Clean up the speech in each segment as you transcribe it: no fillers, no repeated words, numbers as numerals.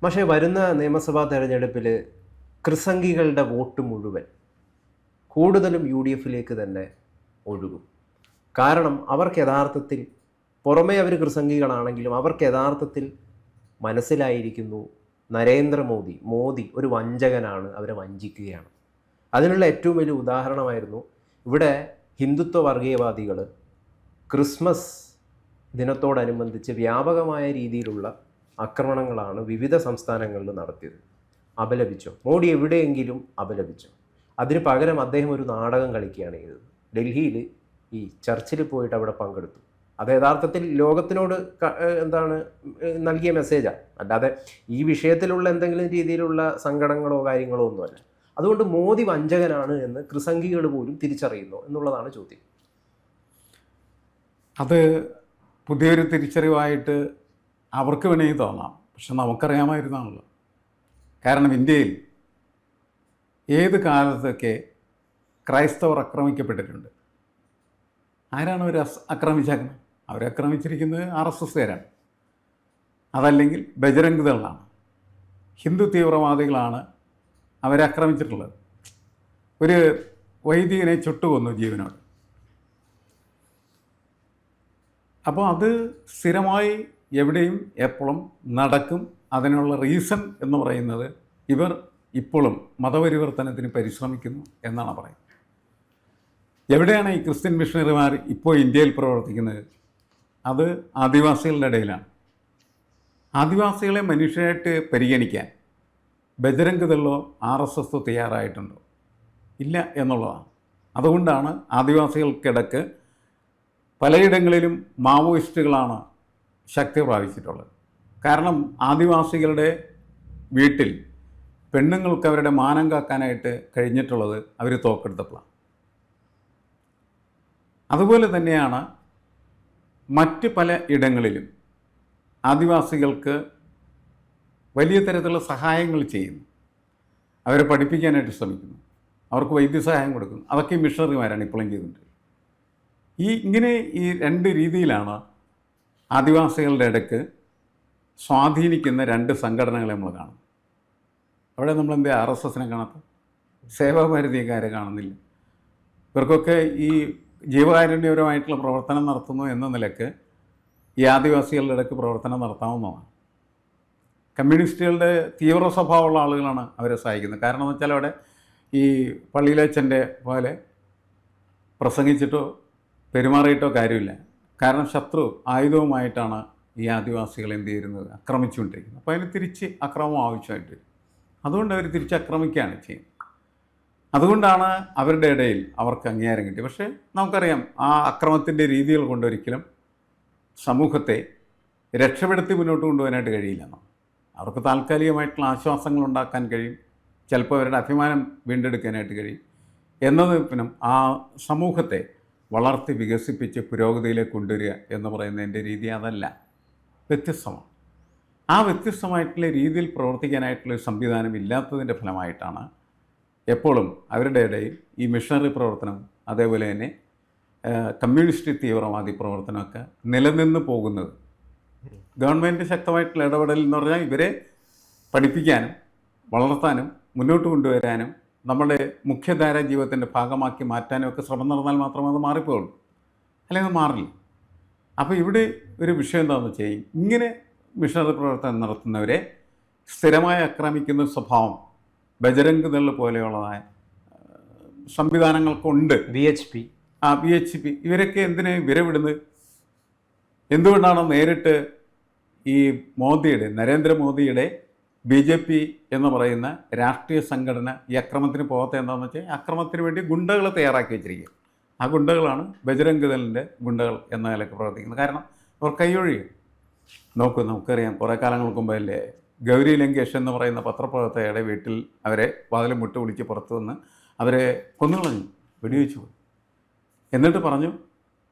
പക്ഷേ വരുന്ന നിയമസഭാ തെരഞ്ഞെടുപ്പിൽ ക്രിസംഗികളുടെ വോട്ട് മുഴുവൻ കൂടുതലും യു ഡി എഫിലേക്ക് തന്നെ ഒഴുകും. കാരണം അവർക്ക് യഥാർത്ഥത്തിൽ, പുറമേ അവർ ക്രിസംഗികളാണെങ്കിലും അവർക്ക് യഥാർത്ഥത്തിൽ മനസ്സിലായിരിക്കുന്നു മോദി ഒരു വഞ്ചകനാണ്, അവരെ വഞ്ചിക്കുകയാണ്. അതിനുള്ള ഏറ്റവും വലിയ ഉദാഹരണമായിരുന്നു ഇവിടെ ഹിന്ദുത്വ വർഗീയവാദികൾ ക്രിസ്മസ് ദിനത്തോടനുബന്ധിച്ച് വ്യാപകമായ രീതിയിലുള്ള ആക്രമണങ്ങളാണ് വിവിധ സംസ്ഥാനങ്ങളിൽ നടത്തിയത്. അപലപിച്ചോ? മോഡി എവിടെയെങ്കിലും അപലപിച്ചോ? അതിന് പകരം അദ്ദേഹം ഒരു നാടകം കളിക്കുകയാണ് ചെയ്തത്. ഡൽഹിയിൽ ഈ ചർച്ചിൽ പോയിട്ട് അവിടെ പങ്കെടുത്തു. അത് യഥാർത്ഥത്തിൽ ലോകത്തിനോട് നൽകിയ മെസ്സേജാണ്, അല്ലാതെ ഈ വിഷയത്തിലുള്ള എന്തെങ്കിലും രീതിയിലുള്ള സങ്കടങ്ങളോ കാര്യങ്ങളോ ഒന്നുമല്ല. അതുകൊണ്ട് മോദി വഞ്ചകനാണ് എന്ന് ക്രിസംഗികൾ പോലും തിരിച്ചറിയുന്നു എന്നുള്ളതാണ് ചോദ്യം. അത് പുതിയൊരു തിരിച്ചറിവായിട്ട് അവർക്ക് വേണമെങ്കിൽ തോന്നാം, പക്ഷെ നമുക്കറിയാമായിരുന്നാണല്ലോ. കാരണം ഇന്ത്യയിൽ ഏത് കാലത്തൊക്കെ ക്രൈസ്തവർ ആക്രമിക്കപ്പെട്ടിട്ടുണ്ട്. ആരാണ് അവർ ആക്രമിച്ചേക്കുന്നത്? അവരാക്രമിച്ചിരിക്കുന്നത് RSSകാരാണ്, അതല്ലെങ്കിൽ ബജരംഗ് ദളാണ്, ഹിന്ദു തീവ്രവാദികളാണ് അവരാക്രമിച്ചിട്ടുള്ളത്. ഒരു വൈദികനെ ചുട്ടുകൊന്നു ജീവനോട്. അപ്പോൾ അത് സ്ഥിരമായി എവിടെയും എപ്പോഴും നടക്കും. അതിനുള്ള റീസൺ എന്ന് പറയുന്നത് ഇവർ ഇപ്പോഴും മതപരിവർത്തനത്തിന് പരിശ്രമിക്കുന്നു എന്നാണ് പറയുന്നത്. എവിടെയാണ് ഈ ക്രിസ്ത്യൻ മിഷണറിമാർ ഇപ്പോൾ ഇന്ത്യയിൽ പ്രവർത്തിക്കുന്നത്? അത് ആദിവാസികളുടെ ഇടയിലാണ്. ആദിവാസികളെ മനുഷ്യരായിട്ട് പരിഗണിക്കാൻ ബജരംഗ് ദളോ RSS തയ്യാറായിട്ടുണ്ടോ? ഇല്ല എന്നുള്ളതാണ്. അതുകൊണ്ടാണ് ആദിവാസികൾക്കിടക്ക് പലയിടങ്ങളിലും മാവോയിസ്റ്റുകളാണ് ശക്തി പ്രാപിച്ചിട്ടുള്ളത്. കാരണം ആദിവാസികളുടെ വീട്ടിൽ പെണ്ണുങ്ങൾക്ക് അവരുടെ മാനം കാക്കാനായിട്ട് കഴിഞ്ഞിട്ടുള്ളത് അവർ തോക്കെടുത്തപ്പോഴാണ്. അതുപോലെ തന്നെയാണ് മറ്റ് പല ഇടങ്ങളിലും ആദിവാസികൾക്ക് വലിയ തരത്തിലുള്ള സഹായങ്ങൾ ചെയ്യുന്നു. അവരെ പഠിപ്പിക്കാനായിട്ട് ശ്രമിക്കുന്നു, അവർക്ക് വൈദ്യസഹായം കൊടുക്കുന്നു. അതൊക്കെ മിഷണറിമാരാണ് ഇപ്പോഴും ചെയ്തിട്ടുണ്ട്. ഇങ്ങനെ ഈ രണ്ട് രീതിയിലാണ് ആദിവാസികളുടെ ഇടയ്ക്ക് സ്വാധീനിക്കുന്ന രണ്ട് സംഘടനകളെ നമ്മൾ കാണും. അവിടെ നമ്മളെന്താ RSSനെ കാണാത്ത? സേവാഭാരതിക്കാരെ കാണുന്നില്ല. ഇവർക്കൊക്കെ ഈ ജീവകാരുണ്യപരമായിട്ടുള്ള പ്രവർത്തനം നടത്തുന്നു എന്ന നിലയ്ക്ക് ഈ ആദിവാസികളുടെ ഇടയ്ക്ക് പ്രവർത്തനം നടത്താവുന്നതാണ്. കമ്മ്യൂണിസ്റ്റുകളുടെ തീവ്ര സ്വഭാവമുള്ള ആളുകളാണ് അവരെ സഹായിക്കുന്നത്. കാരണം എന്ന് വെച്ചാൽ അവിടെ ഈ പള്ളിയിലച്ഛൻ്റെ പോലെ പ്രസംഗിച്ചിട്ടോ പെരുമാറിയിട്ടോ കാര്യമില്ല. കാരണം ശത്രു ആയുധവുമായിട്ടാണ് ഈ ആദിവാസികൾ എന്ത് ചെയ്യുന്നത്? ആക്രമിച്ചുകൊണ്ടിരിക്കുന്നത്. അപ്പോൾ അതിന് തിരിച്ച് അക്രമം ആവശ്യമായിട്ട് വരും. അതുകൊണ്ട് അവർ തിരിച്ചാക്രമിക്കുകയാണ് ചെയ്യുന്നത്. അതുകൊണ്ടാണ് അവരുടെ ഇടയിൽ അവർക്ക് അംഗീകാരം കിട്ടി. പക്ഷേ നമുക്കറിയാം ആ അക്രമത്തിൻ്റെ രീതികൾ കൊണ്ടൊരിക്കലും സമൂഹത്തെ രക്ഷപ്പെടുത്തി മുന്നോട്ട് കൊണ്ടുപോകാനായിട്ട് കഴിയില്ലെന്നോ. അവർക്ക് താൽക്കാലികമായിട്ടുള്ള ആശ്വാസങ്ങൾ ഉണ്ടാക്കാൻ കഴിയും, ചിലപ്പോൾ അവരുടെ അഭിമാനം വീണ്ടെടുക്കാനായിട്ട് കഴിയും. എന്നതിനും ആ സമൂഹത്തെ വളർത്തി വികസിപ്പിച്ച് പുരോഗതിയിലേക്ക് കൊണ്ടുവരിക എന്ന് പറയുന്നതിൻ്റെ രീതി അതല്ല, വ്യത്യസ്തമാണ്. ആ വ്യത്യസ്തമായിട്ടുള്ള രീതിയിൽ പ്രവർത്തിക്കാനായിട്ടുള്ള സംവിധാനം ഇല്ലാത്തതിൻ്റെ ഫലമായിട്ടാണ് എപ്പോഴും അവരുടെ ഇടയിൽ ഈ മിഷണറി പ്രവർത്തനം, അതേപോലെ തന്നെ കമ്മ്യൂണിസ്റ്റ് തീവ്രവാദി പ്രവർത്തനമൊക്കെ നിലനിന്ന് പോകുന്നത്. ഗവൺമെൻറ് ശക്തമായിട്ടുള്ള ഇടപെടൽ എന്ന് പറഞ്ഞാൽ ഇവരെ പഠിപ്പിക്കാനും വളർത്താനും മുന്നോട്ട് കൊണ്ടുവരാനും നമ്മുടെ മുഖ്യധാര ജീവിതത്തിൻ്റെ ഭാഗമാക്കി മാറ്റാനും ഒക്കെ ശ്രമം നടന്നാൽ മാത്രമേ അത് മാറിപ്പോയുള്ളൂ, അല്ലെങ്കിൽ മാറില്ല. അപ്പോൾ ഇവിടെ ഒരു വിഷയം എന്താണെന്ന് വെച്ചാൽ ഇങ്ങനെ മിഷണറി പ്രവർത്തനം നടത്തുന്നവരെ സ്ഥിരമായി ആക്രമിക്കുന്ന സ്വഭാവം ബജരംഗ് ദൾ പോലെയുള്ളതായ സംവിധാനങ്ങൾക്കുണ്ട്. VHP ഇവരൊക്കെ എന്തിനാ വിരവിടുന്നത്? എന്തുകൊണ്ടാണ് നേരിട്ട് ഈ നരേന്ദ്രമോദിയുടെ BJP എന്ന് പറയുന്ന രാഷ്ട്രീയ സംഘടന ഈ അക്രമത്തിന് പോകാത്ത എന്താണെന്ന് വെച്ചാൽ അക്രമത്തിന് വേണ്ടി ഗുണ്ടകൾ തയ്യാറാക്കി വെച്ചിരിക്കുക. ആ ഗുണ്ടകളാണ് ബജരംഗ് ദളിൻ്റെ ഗുണ്ടകൾ എന്ന നിലയ്ക്ക് പ്രവർത്തിക്കുന്നത്. കാരണം അവർ കൈയൊഴിയും. നമുക്കറിയാം കുറേ കാലങ്ങൾക്ക് മുമ്പല്ലേ ഗൗരി ലങ്കേഷ് എന്ന് പറയുന്ന പത്രപ്രവർത്തകയുടെ വീട്ടിൽ അവരെ വാതിൽ മുട്ട് വിളിച്ച് പുറത്തു വന്ന് അവരെ കൊന്നുകളഞ്ഞു, വെടിവെച്ചു പോയി. എന്നിട്ട് പറഞ്ഞു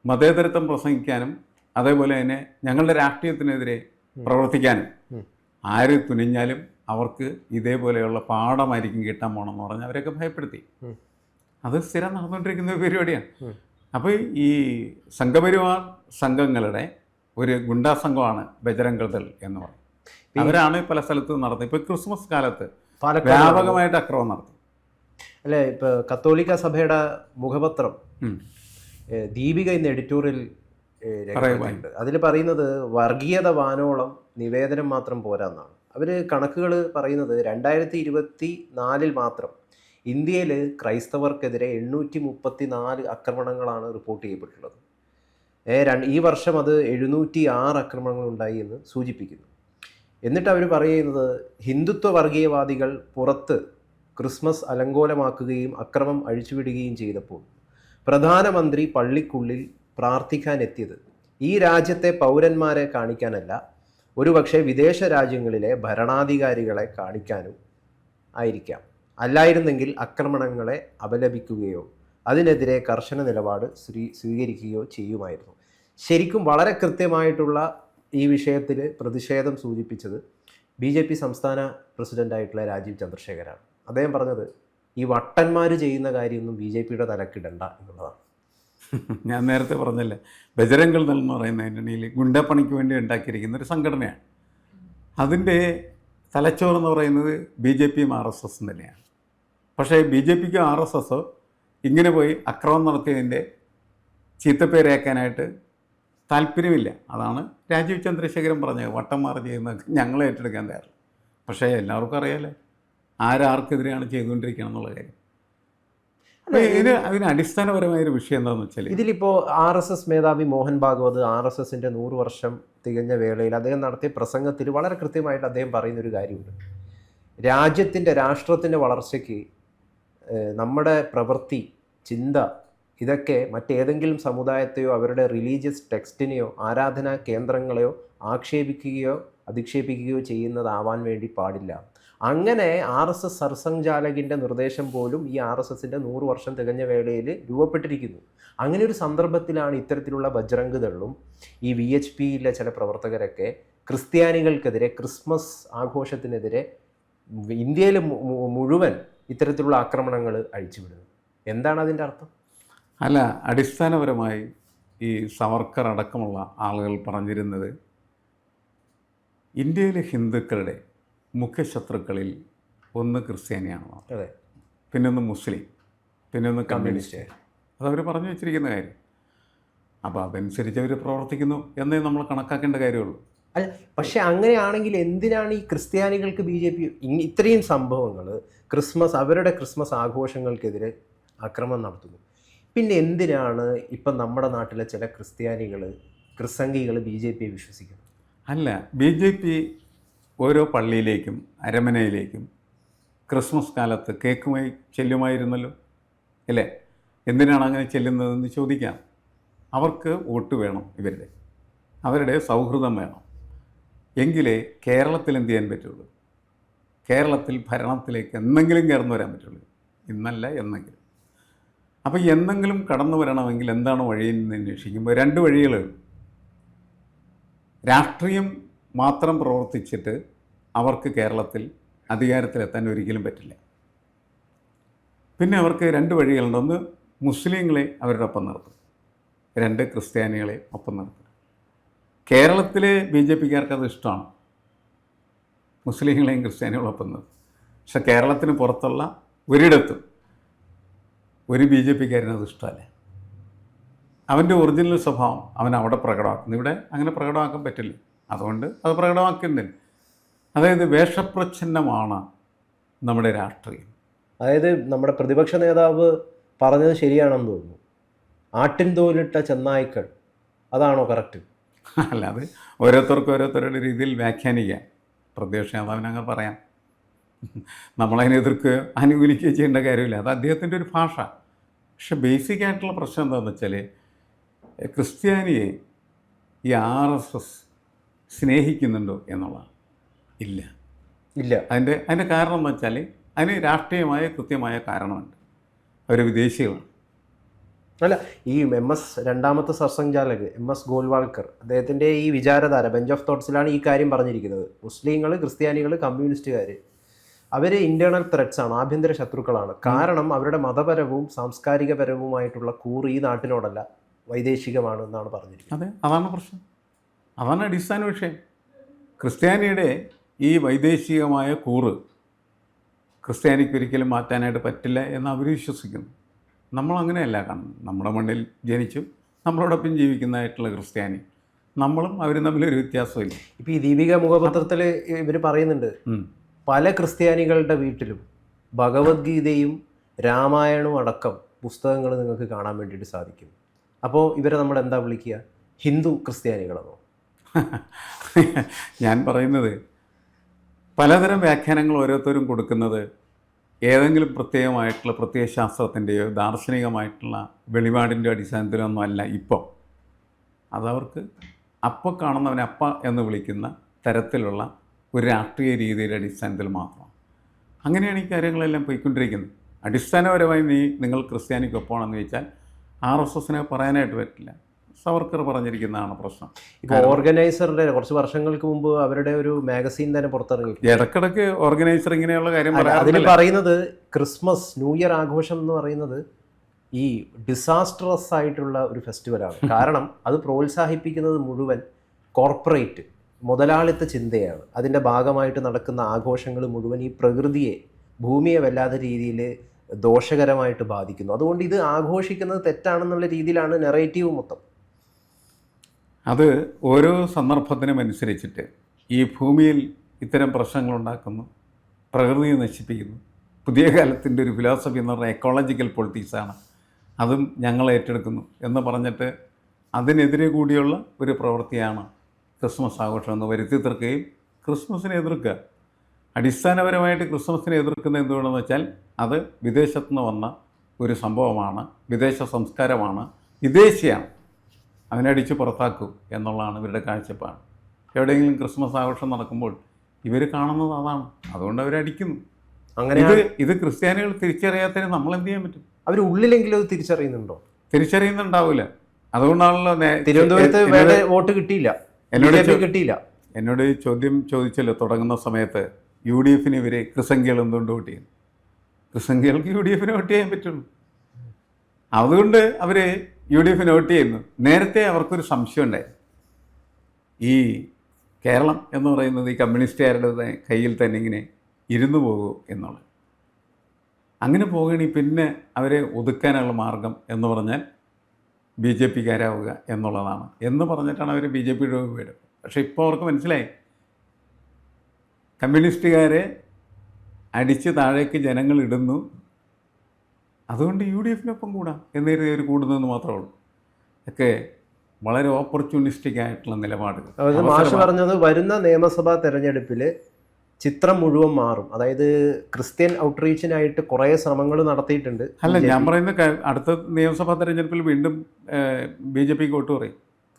മതേതരത്വം പ്രസംഗിക്കാനും അതേപോലെ തന്നെ ഞങ്ങളുടെ രാഷ്ട്രീയത്തിനെതിരെ പ്രവർത്തിക്കാനും ആര് തുനിഞ്ഞാലും അവർക്ക് ഇതേപോലെയുള്ള പാഠമായിരിക്കും കിട്ടാൻ പോകണമെന്ന് പറഞ്ഞ് അവരെയൊക്കെ ഭയപ്പെടുത്തി. അത് സ്ഥിരം നടന്നുകൊണ്ടിരിക്കുന്ന ഒരു പരിപാടിയാണ്. അപ്പോൾ ഈ സംഘപരിവാർ സംഘങ്ങളുടെ ഒരു ഗുണ്ടാ സംഘമാണ് ബജരംഗ് ദൾ എന്ന് പറയും. അവരാണ് പല സ്ഥലത്തും നടത്തുന്നത്. ഇപ്പോൾ ക്രിസ്മസ് കാലത്ത് പാലക്കാട് വ്യാപകമായിട്ട് അക്രമം നടത്തി. അല്ലെ, ഇപ്പൊ കത്തോലിക്ക സഭയുടെ മുഖപത്രം ഉം. ദീപിക ഇന്ന് എഡിറ്റോറിയൽ രേഖപ്പെടുത്തിയിട്ടുണ്ട്. അതിൽ പറയുന്നത് വർഗീയത വാനോളം നിവേദനം മാത്രം പോരാന്നാണ്. അവർ കണക്കുകൾ പറയുന്നത് 2024 മാത്രം ഇന്ത്യയിൽ ക്രൈസ്തവർക്കെതിരെ 834 ആക്രമണങ്ങളാണ് റിപ്പോർട്ട് ചെയ്യപ്പെട്ടുള്ളത്. ഈ വർഷം അത് 706 ആക്രമണങ്ങൾ ഉണ്ടായി എന്ന് സൂചിപ്പിക്കുന്നു. എന്നിട്ട് അവർ പറയുന്നത് ഹിന്ദുത്വ വർഗീയവാദികൾ പുറത്ത് ക്രിസ്മസ് അലങ്കോലമാക്കുകയും അക്രമം അഴിച്ചുവിടുകയും ചെയ്തപ്പോൾ പ്രധാനമന്ത്രി പള്ളിക്കുള്ളിൽ പ്രാർത്ഥിക്കാനെത്തിയത് ഈ രാജ്യത്തെ പൗരന്മാരെ കാണിക്കാനല്ല, ഒരുപക്ഷെ വിദേശ രാജ്യങ്ങളിലെ ഭരണാധികാരികളെ കാണിക്കാനും ആയിരിക്കാം. അല്ലായിരുന്നെങ്കിൽ ആക്രമണങ്ങളെ അപലപിക്കുകയോ അതിനെതിരെ കർശന നിലപാട് സ്വീകരിക്കുകയോ ചെയ്യുമായിരുന്നു. ശരിക്കും വളരെ കൃത്യമായിട്ടുള്ള ഈ വിഷയത്തിൽ പ്രതിഷേധം സൂചിപ്പിച്ചത് BJP സംസ്ഥാന പ്രസിഡൻ്റായിട്ടുള്ള രാജീവ് ചന്ദ്രശേഖരാണ്. അദ്ദേഹം പറഞ്ഞത് ഈ വട്ടന്മാർ ചെയ്യുന്ന കാര്യമൊന്നും BJPയുടെ തലക്കിടണ്ട എന്നുള്ളതാണ്. ഞാൻ നേരത്തെ പറഞ്ഞല്ലേ, ബജരംഗൾ ദൾ എന്ന് പറയുന്ന ആൻ്റണിയിൽ ഗുണ്ടപ്പണിക്ക് വേണ്ടി ഉണ്ടാക്കിയിരിക്കുന്ന ഒരു സംഘടനയാണ്. അതിൻ്റെ തലച്ചോറെന്ന് പറയുന്നത് BJPയും RSSും തന്നെയാണ്. പക്ഷേ BJPക്കും RSSോ ഇങ്ങനെ പോയി അക്രമം നടത്തിയതിൻ്റെ ചീത്തപ്പേരേക്കാനായിട്ട് താല്പര്യമില്ല. അതാണ് രാജീവ് ചന്ദ്രശേഖരൻ പറഞ്ഞത്, വട്ടന്മാർ ചെയ്യുന്നത് ഞങ്ങളെ ഏറ്റെടുക്കാൻ തയ്യാറില്ല. പക്ഷേ എല്ലാവർക്കും അറിയാലോ ആരാർക്കെതിരെയാണ് ചെയ്തുകൊണ്ടിരിക്കണം എന്നുള്ള കാര്യം. അതിന് അടിസ്ഥാനപരമായൊരു വിഷയം എന്താണെന്ന് വെച്ചാൽ, ഇതിലിപ്പോൾ RSS മേധാവി മോഹൻ ഭാഗവത് RSSൻ്റെ 100 വർഷം തികഞ്ഞ വേളയിൽ അദ്ദേഹം നടത്തിയ പ്രസംഗത്തിൽ വളരെ കൃത്യമായിട്ട് അദ്ദേഹം പറയുന്നൊരു കാര്യമുണ്ട്. രാഷ്ട്രത്തിൻ്റെ വളർച്ചയ്ക്ക് നമ്മുടെ പ്രവൃത്തി, ചിന്ത ഇതൊക്കെ മറ്റേതെങ്കിലും സമുദായത്തെയോ അവരുടെ റിലീജിയസ് ടെക്സ്റ്റിനെയോ ആരാധനാ കേന്ദ്രങ്ങളെയോ ആക്ഷേപിക്കുകയോ അധിക്ഷേപിക്കുകയോ ചെയ്യുന്നതാവാൻ വേണ്ടി പാടില്ല. അങ്ങനെ RSS സർസംഘചാലകിൻ്റെ നിർദ്ദേശം പോലും ഈ RSSൻ്റെ 100 വർഷം തികഞ്ഞ വേളയിൽ രൂപപ്പെട്ടിരിക്കുന്നു. അങ്ങനെ ഒരു സന്ദർഭത്തിലാണ് ഇത്തരത്തിലുള്ള ബജ്രംഗ് ദളും ഈ VHPയിലെ ചില പ്രവർത്തകരൊക്കെ ക്രിസ്ത്യാനികൾക്കെതിരെ, ക്രിസ്മസ് ആഘോഷത്തിനെതിരെ ഇന്ത്യയിൽ മുഴുവൻ ഇത്തരത്തിലുള്ള ആക്രമണങ്ങൾ അഴിച്ചുവിടുന്നത്. എന്താണ് അതിൻ്റെ അർത്ഥം? അല്ല, അടിസ്ഥാനപരമായി ഈ സവർക്കർ അടക്കമുള്ള ആളുകൾ പറഞ്ഞിരുന്നത് ഇന്ത്യയിലെ ഹിന്ദുക്കളുടെ മുഖ്യ ശത്രുക്കളിൽ ഒന്ന് ക്രിസ്ത്യാനിയാണെന്നോ, അതെ, പിന്നൊന്ന് മുസ്ലിം, പിന്നൊന്ന് കമ്മ്യൂണിസ്റ്റ്. അതവർ പറഞ്ഞു വെച്ചിരിക്കുന്ന കാര്യം. അപ്പോൾ അതനുസരിച്ച് അവർ പ്രവർത്തിക്കുന്നു എന്നേ നമ്മൾ കണക്കാക്കേണ്ട കാര്യമുള്ളൂ. അല്ല, പക്ഷെ അങ്ങനെയാണെങ്കിൽ എന്തിനാണ് ഈ ക്രിസ്ത്യാനികൾക്ക് BJP ഇത്രയും സംഭവങ്ങൾ, അവരുടെ ക്രിസ്മസ് ആഘോഷങ്ങൾക്കെതിരെ ആക്രമണം നടത്തുന്നു? പിന്നെ എന്തിനാണ് ഇപ്പം നമ്മുടെ നാട്ടിലെ ചില ക്രിസ്സംഗികൾ BJPയെ വിശ്വസിക്കുന്നത്? അല്ല, BJP ഓരോ പള്ളിയിലേക്കും അരമനയിലേക്കും ക്രിസ്മസ് കാലത്ത് കേക്കുമായി ചെല്ലുമായിരുന്നല്ലോ, അല്ലേ? എന്തിനാണ് അങ്ങനെ ചെല്ലുന്നതെന്ന് ചോദിക്കാം. അവർക്ക് വോട്ട് വേണം, അവരുടെ സൗഹൃദം വേണം. എങ്കിലേ കേരളത്തിൽ എന്ത് ചെയ്യാൻ പറ്റുള്ളൂ, കേരളത്തിൽ ഭരണത്തിലേക്ക് എന്നെങ്കിലും കടന്നു വരാൻ പറ്റുള്ളൂ. ഇന്നല്ല, എന്നെങ്കിലും. അപ്പോൾ എന്നെങ്കിലും കടന്നു വരണമെങ്കിൽ എന്താണ് വഴിയെന്ന് അന്വേഷിക്കുമ്പോൾ 2 വഴികളേ ഉള്ളൂ. രാഷ്ട്രീയം മാത്രം പ്രവർത്തിച്ചിട്ട് അവർക്ക് കേരളത്തിൽ അധികാരത്തിലെത്താൻ ഒരിക്കലും പറ്റില്ല. പിന്നെ അവർക്ക് 2 വഴികളുണ്ട്. ഒന്ന്, മുസ്ലിങ്ങളെ അവരുടെ ഒപ്പം നിർത്തും. 2, ക്രിസ്ത്യാനികളെ ഒപ്പം നിർത്തും. കേരളത്തിലെ BJPക്കാർക്ക് അത് ഇഷ്ടമാണ്, മുസ്ലിങ്ങളെയും ക്രിസ്ത്യാനികളും ഒപ്പം നിർത്തും. പക്ഷെ കേരളത്തിന് പുറത്തുള്ള ഒരിടത്തും ഒരു BJPക്കാരനത് ഇഷ്ടമല്ല. അവൻ്റെ ഒറിജിനൽ സ്വഭാവം അവൻ അവിടെ പ്രകടമാക്കുന്നു. ഇവിടെ അങ്ങനെ പ്രകടമാക്കാൻ പറ്റില്ല. അതുകൊണ്ട് അത് പ്രകടമാക്കുന്നില്ല. അതായത് വേഷപ്രച്ഛന്നമാണ് നമ്മുടെ രാഷ്ട്രീയം. അതായത് നമ്മുടെ പ്രതിപക്ഷ നേതാവ് പറഞ്ഞത് ശരിയാണെന്ന് തോന്നുന്നു. ആട്ടിൻ തോലിട്ട ചെന്നായ്ക്കൾ, അതാണോ കറക്റ്റ്? അല്ല, അത് ഓരോരുത്തർക്കും ഓരോരുത്തരുടെ രീതിയിൽ വ്യാഖ്യാനിക്കാം. പ്രതിപക്ഷ നേതാവിന് അങ്ങനെ പറയാം. നമ്മളതിനെ എതിർക്കുകയോ അനുകൂലിക്കുകയോ ചെയ്യേണ്ട കാര്യമില്ല. അത് അദ്ദേഹത്തിൻ്റെ ഒരു ഭാഷ. പക്ഷെ ബേസിക് ആയിട്ടുള്ള പ്രശ്നം എന്താണെന്ന് വെച്ചാൽ, ക്രിസ്ത്യാനിയെ ഈ RSS സ്നേഹിക്കുന്നുണ്ടോ എന്നുള്ളതാണ്. ഇല്ല. അതിൻ്റെ കാരണം എന്ന് വെച്ചാൽ അതിന് രാഷ്ട്രീയമായ കൃത്യമായ കാരണമുണ്ട്. അവർ വിദേശികളാണ്. അല്ല, ഈ MS രണ്ടാമത്തെ സർസംഘചാലക് MS ഗോൾവാൾക്കർ, അദ്ദേഹത്തിൻ്റെ ഈ വിചാരധാര ബെഞ്ച് ഓഫ് തോട്ട്സിലാണ് ഈ കാര്യം പറഞ്ഞിരിക്കുന്നത്. മുസ്ലിങ്ങൾ, ക്രിസ്ത്യാനികൾ, കമ്മ്യൂണിസ്റ്റുകാർ അവർ ഇൻറ്റേർണൽ ത്രെറ്റ്സ് ആണ്, ആഭ്യന്തര ശത്രുക്കളാണ്. കാരണം അവരുടെ മതപരവും സാംസ്കാരികപരവുമായിട്ടുള്ള കൂറ് ഈ നാട്ടിനോടല്ല, വൈദേശികമാണ് എന്നാണ് പറഞ്ഞിരിക്കുന്നത്. അതെ, അതാണ് പ്രശ്നം. അതാണ് അടിസ്ഥാന വിഷയം. ക്രിസ്ത്യാനിയുടെ ഈ വൈദേശികമായ കൂറ് ക്രിസ്ത്യാനിക്ക് ഒരിക്കലും മാറ്റാനായിട്ട് പറ്റില്ല എന്ന് അവർ വിശ്വസിക്കുന്നു. നമ്മളങ്ങനെയല്ല കാണുന്നത്. നമ്മുടെ മണ്ണിൽ ജനിച്ചു നമ്മളോടൊപ്പം ജീവിക്കുന്നതായിട്ടുള്ള ക്രിസ്ത്യാനി, നമ്മളും അവരും തമ്മിലൊരു വ്യത്യാസമില്ല. ഇപ്പോൾ ഈ ദീപിക മുഖപത്രത്തിൽ ഇവർ പറയുന്നുണ്ട്, പല ക്രിസ്ത്യാനികളുടെ വീട്ടിലും ഭഗവത്ഗീതയും രാമായണവും അടക്കം പുസ്തകങ്ങൾ നിങ്ങൾക്ക് കാണാൻ വേണ്ടിയിട്ട് സാധിക്കും. അപ്പോൾ ഇവരെ നമ്മൾ എന്താ വിളിക്കുക? ഹിന്ദു ക്രിസ്ത്യാനികളെന്നോ? ഞാൻ പറയുന്നത്, പലതരം വ്യാഖ്യാനങ്ങൾ ഓരോരുത്തരും കൊടുക്കുന്നത് ഏതെങ്കിലും പ്രത്യേകമായിട്ടുള്ള പ്രത്യയശാസ്ത്രത്തിൻ്റെയോ ദാർശനികമായിട്ടുള്ള വെളിപാടിൻ്റെ അടിസ്ഥാനത്തിലൊന്നും അല്ല. ഇപ്പോൾ അതവർക്ക് അപ്പോൾ കാണുന്നവനെ അപ്പ എന്ന് വിളിക്കുന്ന തരത്തിലുള്ള ഒരു രാഷ്ട്രീയ രീതിയുടെ അടിസ്ഥാനത്തിൽ മാത്രം. അങ്ങനെയാണ് ഈ കാര്യങ്ങളെല്ലാം പോയിക്കൊണ്ടിരിക്കുന്നത്. അടിസ്ഥാനപരമായി നിങ്ങൾ ക്രിസ്ത്യാനിക്കൊപ്പമാണെന്ന് ചോദിച്ചാൽ RSSനെ പറയാനായിട്ട് പറ്റില്ല. സവർക്കർ പറഞ്ഞിരിക്കുന്നതാണ് പ്രശ്നം. ഇപ്പോൾ ഓർഗനൈസറിൻ്റെ കുറച്ച് വർഷങ്ങൾക്ക് മുമ്പ് അവരുടെ ഒരു മാഗസീൻ തന്നെ പുറത്തിറങ്ങി. ഇടക്കിടക്ക് ഓർഗനൈസർ ഇങ്ങനെയുള്ള കാര്യം അതിൽ പറയുന്നത് ക്രിസ്മസ് ന്യൂ ഇയർ ആഘോഷം എന്ന് പറയുന്നത് ഈ ഡിസാസ്ട്രസ് ആയിട്ടുള്ള ഒരു ഫെസ്റ്റിവലാണ്. കാരണം അത് പ്രോത്സാഹിപ്പിക്കുന്നത് മുഴുവൻ കോർപ്പറേറ്റ് മുതലാളിത്ത ചിന്തയാണ്. അതിൻ്റെ ഭാഗമായിട്ട് നടക്കുന്ന ആഘോഷങ്ങൾ മുഴുവൻ ഈ പ്രകൃതിയെ, ഭൂമിയെ വല്ലാത്ത രീതിയിൽ ദോഷകരമായിട്ട് ബാധിക്കുന്നു. അതുകൊണ്ട് ഇത് ആഘോഷിക്കുന്നത് തെറ്റാണെന്നുള്ള രീതിയിലാണ് നെറേറ്റീവ് മൊത്തം. അത് ഓരോ സന്ദർഭത്തിനും അനുസരിച്ചിട്ട് ഈ ഭൂമിയിൽ ഇത്തരം പ്രശ്നങ്ങളുണ്ടാക്കുന്നു, പ്രകൃതിയെ നശിപ്പിക്കുന്നു. പുതിയ കാലത്തിൻ്റെ ഒരു ഫിലോസഫി എന്ന് പറഞ്ഞാൽ എക്കോളജിക്കൽ പൊളിറ്റിക്സാണ്. അതും ഞങ്ങൾ ഏറ്റെടുക്കുന്നു എന്ന് പറഞ്ഞിട്ട് അതിനെതിരെ കൂടിയുള്ള ഒരു പ്രവൃത്തിയാണ് ക്രിസ്മസ് ആഘോഷം എന്ന് വരുത്തി തീർക്കുകയും ക്രിസ്മസിനെ എതിർക്കുക. അടിസ്ഥാനപരമായിട്ട് ക്രിസ്മസിനെ എതിർക്കുന്നത് എന്തുകൊണ്ടെന്ന് വെച്ചാൽ അത് വിദേശത്തു നിന്ന് വന്ന ഒരു സംഭവമാണ്, വിദേശ സംസ്കാരമാണ്, വിദേശിയാണ്, അവനടിച്ച് പുറത്താക്കും എന്നുള്ളതാണ് ഇവരുടെ കാഴ്ചപ്പാട്. എവിടെയെങ്കിലും ക്രിസ്മസ് ആഘോഷം നടക്കുമ്പോൾ ഇവർ കാണുന്നത് അതാണ്, അതുകൊണ്ട് അവരടിക്കുന്നു. അങ്ങനെ ഇത് ക്രിസ്ത്യാനികൾ തിരിച്ചറിയാത്തതിന് നമ്മൾ എന്ത് ചെയ്യാൻ പറ്റും? അവർ ഉള്ളിലെങ്കിലും അത് തിരിച്ചറിയുന്നുണ്ടോ? തിരിച്ചറിയുന്നുണ്ടാവില്ല. അതുകൊണ്ടാണല്ലോ തിരുവനന്തപുരത്ത് വോട്ട് കിട്ടിയില്ല, എന്നോട് ചോദ്യം ചോദിച്ചല്ലോ തുടങ്ങുന്ന സമയത്ത്, UDF ഇവർ ക്രിസംഖ്യകൾ എന്തുകൊണ്ട് വോട്ട് ചെയ്യുന്നു? ക്രിസംഖ്യകൾക്ക് UDF വോട്ട് ചെയ്യാൻ പറ്റുള്ളൂ. അതുകൊണ്ട് അവർ UDF വോട്ട് ചെയ്യുന്നു. നേരത്തെ അവർക്കൊരു സംശയം ഉണ്ടായി, ഈ കേരളം എന്ന് പറയുന്നത് ഈ കമ്മ്യൂണിസ്റ്റുകാരുടെ കയ്യിൽ തന്നെ ഇങ്ങനെ ഇരുന്നു പോകുമോ എന്നുള്ളത്. അങ്ങനെ പോകുകയാണെങ്കിൽ പിന്നെ അവരെ ഒതുക്കാനുള്ള മാർഗം എന്ന് പറഞ്ഞാൽ BJPക്കാരാവുക എന്നുള്ളതാണ് എന്ന് പറഞ്ഞിട്ടാണ് അവർ BJPയുടെ വീട്. പക്ഷേ ഇപ്പോൾ അവർക്ക് മനസ്സിലായി, കമ്മ്യൂണിസ്റ്റുകാരെ അടിച്ച് താഴേക്ക് ജനങ്ങൾ ഇടുന്നു, അതുകൊണ്ട് UDFനൊപ്പം കൂടാം എന്ന് കരുതി അവർ കൂടുന്നതെന്ന് മാത്രമേ ഉള്ളൂ. ഒക്കെ വളരെ ഓപ്പർച്യൂണിസ്റ്റിക് ആയിട്ടുള്ള നിലപാടുകൾ. അതായത് മാഷ് പറഞ്ഞത് വരുന്ന നിയമസഭാ തെരഞ്ഞെടുപ്പിൽ ചിത്രം മുഴുവൻ മാറും. അതായത് ക്രിസ്ത്യൻ ഔട്ട്റീച്ചിനായിട്ട് കുറേ ശ്രമങ്ങൾ നടത്തിയിട്ടുണ്ട്. അല്ല, ഞാൻ പറയുന്ന അടുത്ത നിയമസഭാ തെരഞ്ഞെടുപ്പിൽ വീണ്ടും BJPക്ക് വോട്ട്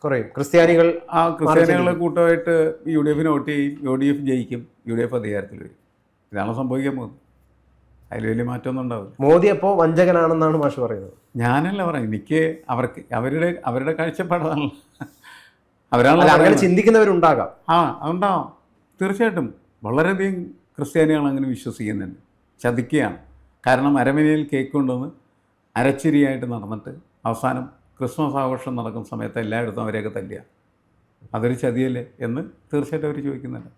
കുറയും. ക്രിസ്ത്യാനികളെ കൂട്ടമായിട്ട് UDFന് വോട്ട് ചെയ്യും, UDF ജയിക്കും, UDF അധികാരത്തിൽ വരും. ഇതാണ് സംഭവിക്കാൻ പോകുന്നത്. അതിൽ വലിയ മാറ്റമൊന്നും ഉണ്ടാവില്ല. മോദി അപ്പോൾ വഞ്ചകനാണെന്നാണ് മാഷ് പറയുന്നത്. ഞാനല്ല പറയാം, എനിക്ക് അവരുടെ കാഴ്ചപ്പാടാണല്ലോ. അങ്ങനെ ചിന്തിക്കുന്നവരുണ്ടാകാം. അതുണ്ടാവാം, തീർച്ചയായിട്ടും. വളരെയധികം ക്രിസ്ത്യാനികൾ അങ്ങനെ വിശ്വസിക്കുന്നുണ്ട്. ചതിക്കുകയാണ്. കാരണം അരമനയിൽ കേക്ക് കൊണ്ടുവന്ന് അരച്ചിരിയായിട്ട് നടന്നിട്ട് അവസാനം ക്രിസ്മസ് ആഘോഷം നടക്കുന്ന സമയത്ത് എല്ലായിടത്തും അവരെയൊക്കെ തല്ലുക. അതൊരു ചതിയല്ലേ എന്ന് തീർച്ചയായിട്ടും അവർ ചോദിക്കുന്നുണ്ട്.